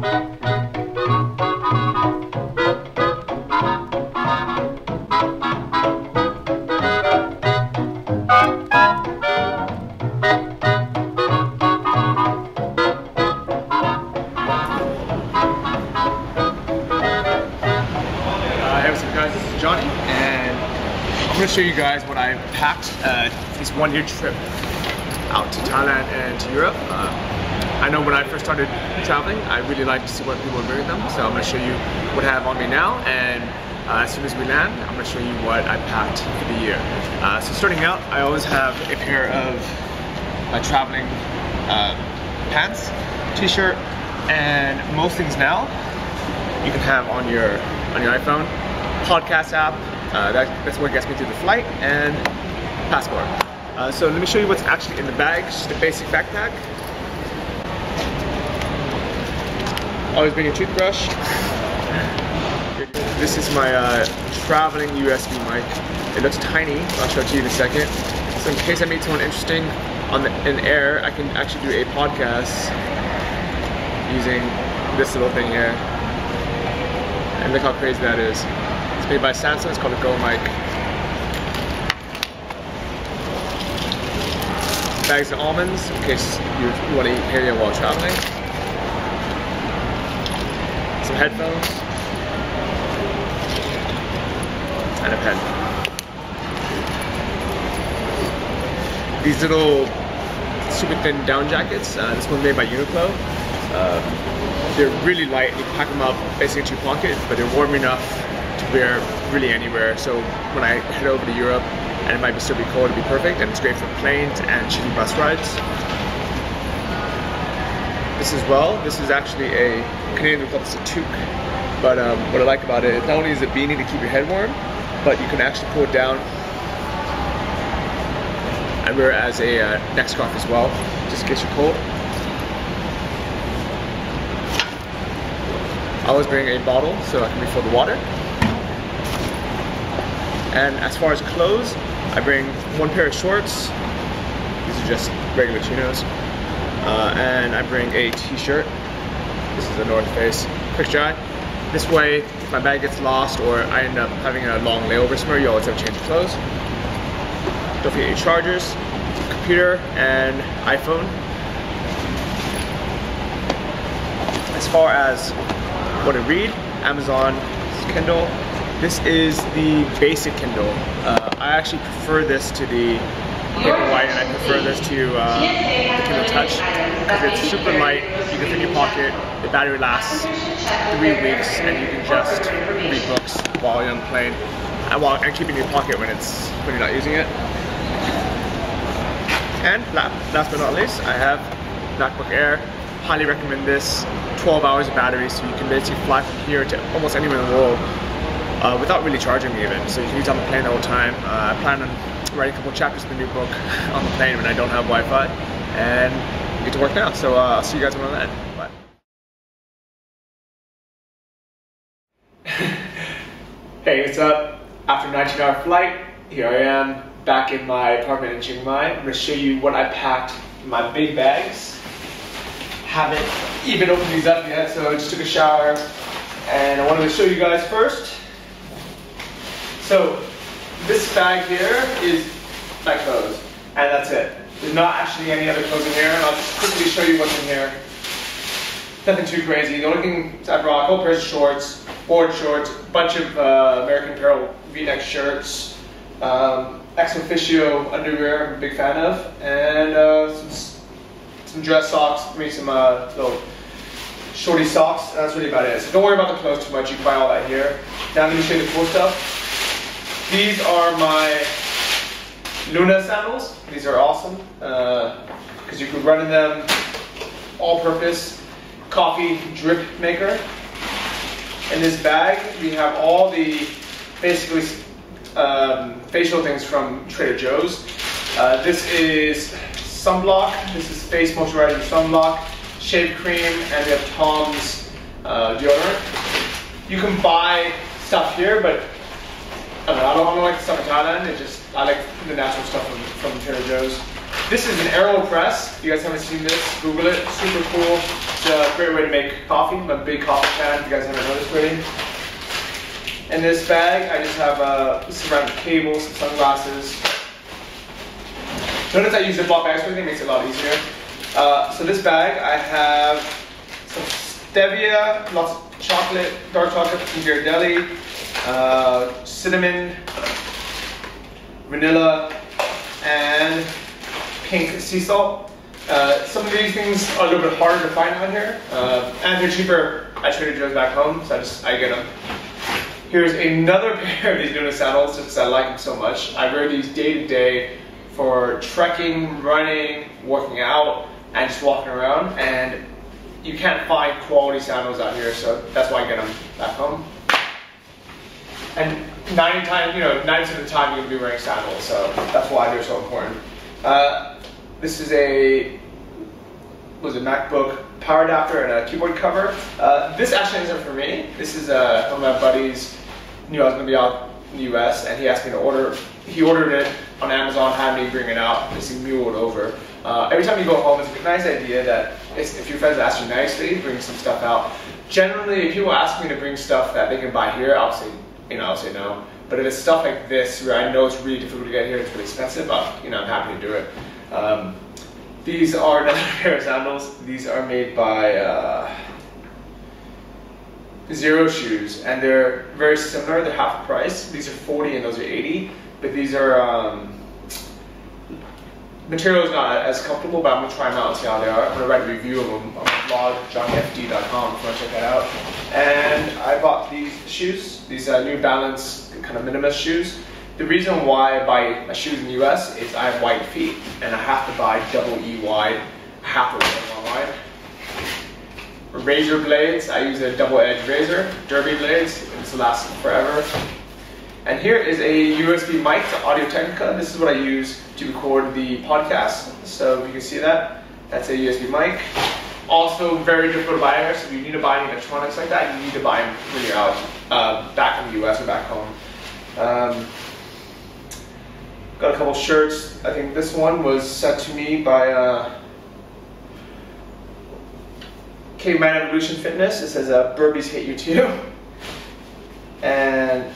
I'm going to show you guys what I packed this one-year trip out to Thailand and to Europe. I know when I first started traveling, I really liked to see what people were doing with them, so I'm going to show you what I have on me now, and as soon as we land, I'm going to show you what I packed for the year. So starting out, I always have a pair of traveling pants, t-shirt, and most things now you can have on your iPhone. Podcast app, that's what gets me through the flight, and passport. So let me show you what's actually in the bag. It's just a basic backpack. Always bring a toothbrush. This is my traveling USB mic. It looks tiny, I'll show it to you in a second. So in case I meet someone interesting in air, I can actually do a podcast using this little thing here. And look how crazy that is. It's made by Sansom, it's called a Go Mic. Bags of almonds, in case you want to eat paleo while traveling. Some headphones. And a pen. These little super thin down jackets, this one's made by Uniqlo. They're really light, you can pack them up basically in your pocket, but they're warm enough to wear really anywhere. So when I head over to Europe and it might still be cold, it'll be perfect, and it's great for planes and shitty bus rides. This as well, this is actually a Canadian, we call this a toque, but what I like about it, not only is it a beanie to keep your head warm, but you can actually pull it down and wear it as a neck scarf as well, just in case you're cold. I always bring a bottle so I can refill the water. And as far as clothes, I bring one pair of shorts. These are just regular chinos. And I bring a t-shirt. This is a North Face, quick dry. This way, if my bag gets lost or I end up having a long layover somewhere, you always have to change your clothes. Don't forget your chargers, computer, and iPhone. As far as what to read, Amazon, Kindle. This is the basic Kindle. I actually prefer this to the Paperwhite, and I prefer this to the Kindle Touch because it's super light, you can fit in your pocket, the battery lasts 3 weeks, and you can just read books while you're on the plane and keep it in your pocket when you're not using it. And last but not least, I have MacBook Air. Highly recommend this. 12 hours of battery, so you can basically fly from here to almost anywhere in the world without really charging even. So you can use it on the plane the whole time. I plan on writing a couple chapters of the new book on the plane when I don't have Wi-Fi, and get to work now. So I'll see you guys when I land. Bye. Hey, what's up? After a 19-hour flight, here I am back in my apartment in Chiang Mai. I'm going to show you what I packed in my big bags. Haven't even opened these up yet, so I just took a shower and I wanted to show you guys first. So this bag here is my clothes, and that's it. There's not actually any other clothes in here, and I'll just quickly show you what's in here. Nothing too crazy. The only thing I brought, a couple pairs of shorts, board shorts, a bunch of American Apparel V-neck shirts, EXOFFICIO underwear I'm a big fan of, and some dress socks, maybe some little shorty socks. That's really about it. So don't worry about the clothes too much. You can buy all that here. Now let me show you the cool stuff. These are my Luna sandals. These are awesome because you can run in them all-purpose coffee drip maker. In this bag, we have all the basically facial things from Trader Joe's. This is sunblock, this is face moisturizer sunblock, shave cream, and we have Tom's deodorant. You can buy stuff here, but I don't like the stuff in Thailand. I like the natural stuff from Trader Joe's. This is an AERO press. If you guys haven't seen this, Google it. Super cool. It's a great way to make coffee. I'm a big coffee fan, if you guys haven't noticed already. In this bag, I just have ceramic cables, some sunglasses. Notice I use Ziploc bags for everything, makes it a lot easier. So this bag, I have some stevia, lots of chocolate, dark chocolate from Ghirardelli, cinnamon, vanilla, and pink sea salt. Some of these things are a little bit harder to find out here, and they're cheaper at Trader Joe's back home, so I get them. Here's another pair of these Nomad sandals, just because I like them so much. I wear these day to day for trekking, running, working out, and just walking around, and you can't find quality sandals out here, so that's why I get them back home. And 90% of the time you're gonna be wearing sandals, so that's why they're so important. This is a MacBook power adapter and a keyboard cover. This actually isn't for me. This is one of my buddies knew I was gonna be out in the US, and he asked me to order. He ordered it on Amazon, had me bring it out. This is muled over. Every time you go home, it's a nice idea that if your friends ask you nicely, bring some stuff out. Generally, if people ask me to bring stuff that they can buy here, I'll say no. But if it's stuff like this, where I know it's really difficult to get here, it's really expensive, I'm happy to do it. These are another pair of sandals. These are made by XERO shoes, and they're very similar. They're half the price. These are 40 and those are 80, but these are material is not as comfortable, but I'm gonna try them out and see how they are. I'm gonna write a review of them on my blog, johnnyfd.com, if you wanna check that out. And I bought these shoes, these New Balance kind of minimalist shoes. The reason why I buy my shoes in the US is I have wide feet, and I have to buy double E wide. I have to wear them wide. Razor blades, I use a double-edged razor, derby blades, this will last forever. And here is a USB mic, the Audio-Technica. This is what I use to record the podcast. So if you can see that, that's a USB mic. Also very difficult to buy here, so if you need to buy any electronics like that, you need to buy them when you're out back in the US or back home. Got a couple shirts. I think this one was sent to me by Caveman Evolution Fitness. It says Burpees Hate You Too. And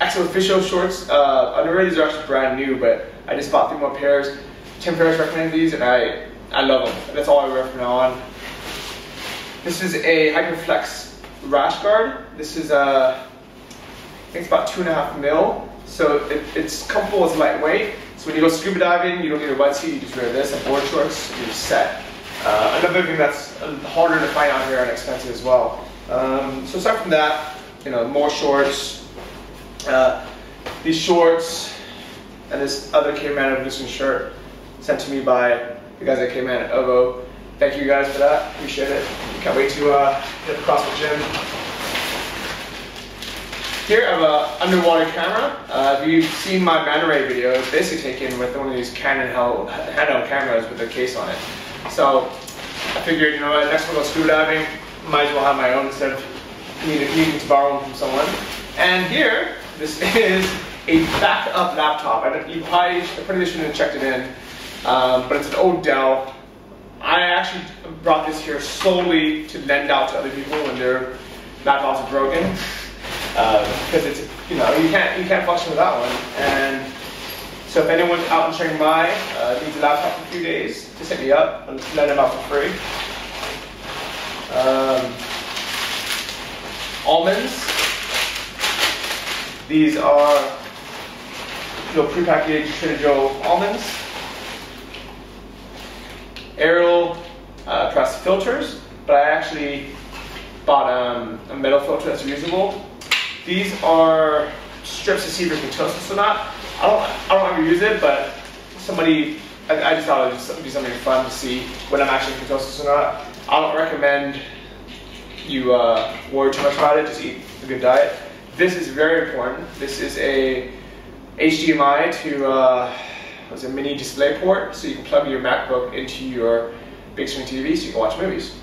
EXOFFICIO shorts. Underwear, these are actually brand new, but I just bought 3 more pairs. Tim Ferriss recommended these, and I love them. That's all I wear from now on. This is a HyperFlex Rashguard. This is I think it's about 2.5 mil. So it's comfortable, it's lightweight. So when you go scuba diving, you don't need a wetsuit, you just wear this and board shorts, and you're set. Another thing that's harder to find out here and expensive as well. So aside from that, more shorts. These shorts and this other Caveman Evolution shirt sent to me by the guys at Caveman Ovo. Thank you guys for that. Appreciate it. Can't wait to hit the CrossFit gym. Here I have an underwater camera. If you've seen my manta ray video, it's basically taken with one of these Canon handheld cameras with a case on it. So I figured, next time I go scuba diving, might as well have my own instead of needing to borrow one from someone. And here, this is a backup laptop. I pretty shouldn't have checked it in, but it's an old Dell. I actually brought this here solely to lend out to other people when their laptops are broken, because it's you can't function without one. And so if anyone's out in Chiang Mai needs a laptop for a few days, just hit me up and lend them out for free. Almonds. These are prepackaged Trader Joe almonds. AERO press filters, but I actually bought a metal filter that's reusable. These are strips to see if it can toast this or not. I don't ever use it, but I just thought it would be something fun to see when I'm actually can toast this or not. I don't recommend you worry too much about it. Just eat a good diet. This is very important. This is a HDMI to a mini display port, so you can plug your MacBook into your big screen TV so you can watch movies.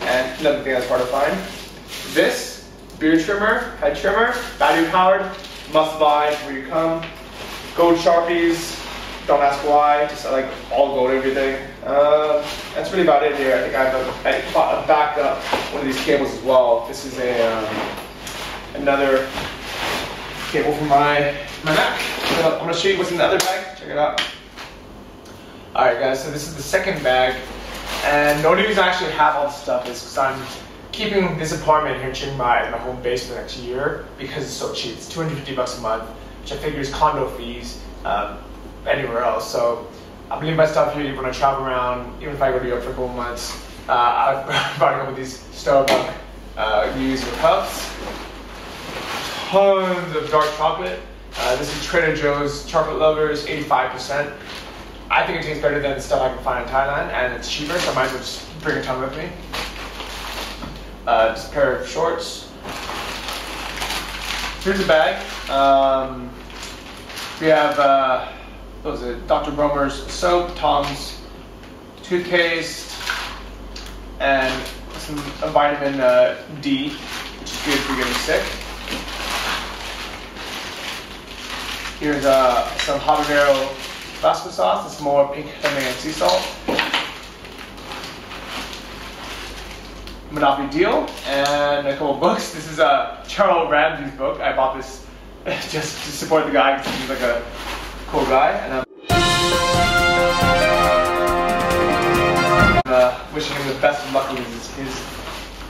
And another thing that's hard to find, this beard trimmer, head trimmer, battery powered, must buy where you come. Gold Sharpies, Don't ask why, just like all gold everything. That's really about it here. I think I bought a backup one of these cables as well. This is another cable for my Mac. So I'm gonna show you what's in the other bag. Check it out. Alright guys, so this is the second bag. And the only reason I actually have all this stuff is because I'm keeping this apartment here in Chiang Mai as my home base for the next year because it's so cheap. It's $250 a month, which I figure is condo fees anywhere else. So I'm leaving my stuff here when I travel around, even if I go to Europe for a couple months. I've brought a couple of these Starbucks reusable cups. Tons of dark chocolate. This is Trader Joe's Chocolate Lovers, 85%. I think it tastes better than the stuff I can find in Thailand, and it's cheaper, so I might as well just bring a ton with me. Just a pair of shorts. Here's a bag. We have what was it? Dr. Bromer's soap, Tom's toothpaste, and a vitamin D, which is good for getting sick. Here's some habanero Tabasco sauce. This is more pink honey and sea salt. Monopoly Deal, and a couple of books. This is Charles Ramsey's book. I bought this just to support the guy because he's like a cool guy, and I'm wishing him the best of luck with his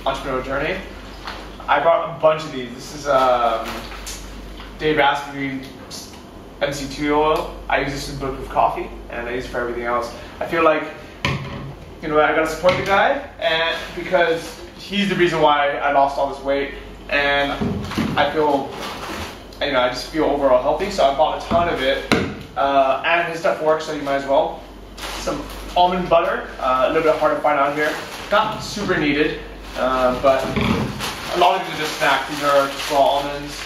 entrepreneurial journey. I brought a bunch of these. This is Dave Asprey's MC2 oil. I use this in bulletproof coffee, and I use it for everything else. I feel like, you know, I gotta support the guy, and because he's the reason why I lost all this weight, and I feel, you know, I just feel overall healthy. So I bought a ton of it, and his stuff works, so you might as well. Some almond butter, a little bit hard to find out here. Not super needed, but a lot of these are just snacks. These are just raw almonds.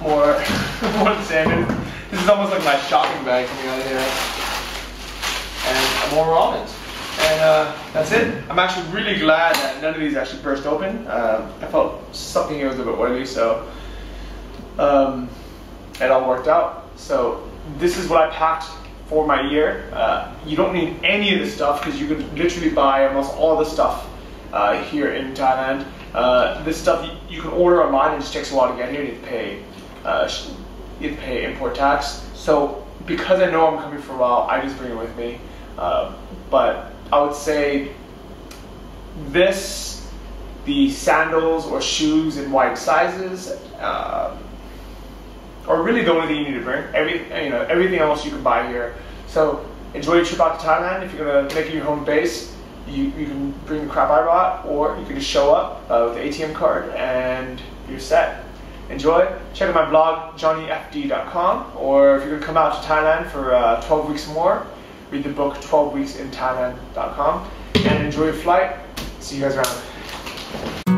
More the same. This is almost like my shopping bag coming out of here. And more almonds. And that's it. I'm actually really glad that none of these actually burst open. I felt something here was a bit oily, so it all worked out. So this is what I packed for my year. You don't need any of this stuff because you can literally buy almost all the stuff here in Thailand. This stuff you can order online, and it just takes a while to get here. You have to pay import tax. So because I know I'm coming for a while, I just bring it with me. But I would say this, the sandals or shoes in wide sizes, are really the only thing you need to bring. Everything else you can buy here. So enjoy your trip out to Thailand. If you're gonna make it your home base, you can bring the crap I brought, or you can just show up with the ATM card and you're set. Enjoy. Check out my blog, johnnyfd.com, or if you're going to come out to Thailand for 12 weeks more, read the book 12weeksinthailand.com, and enjoy your flight. See you guys around.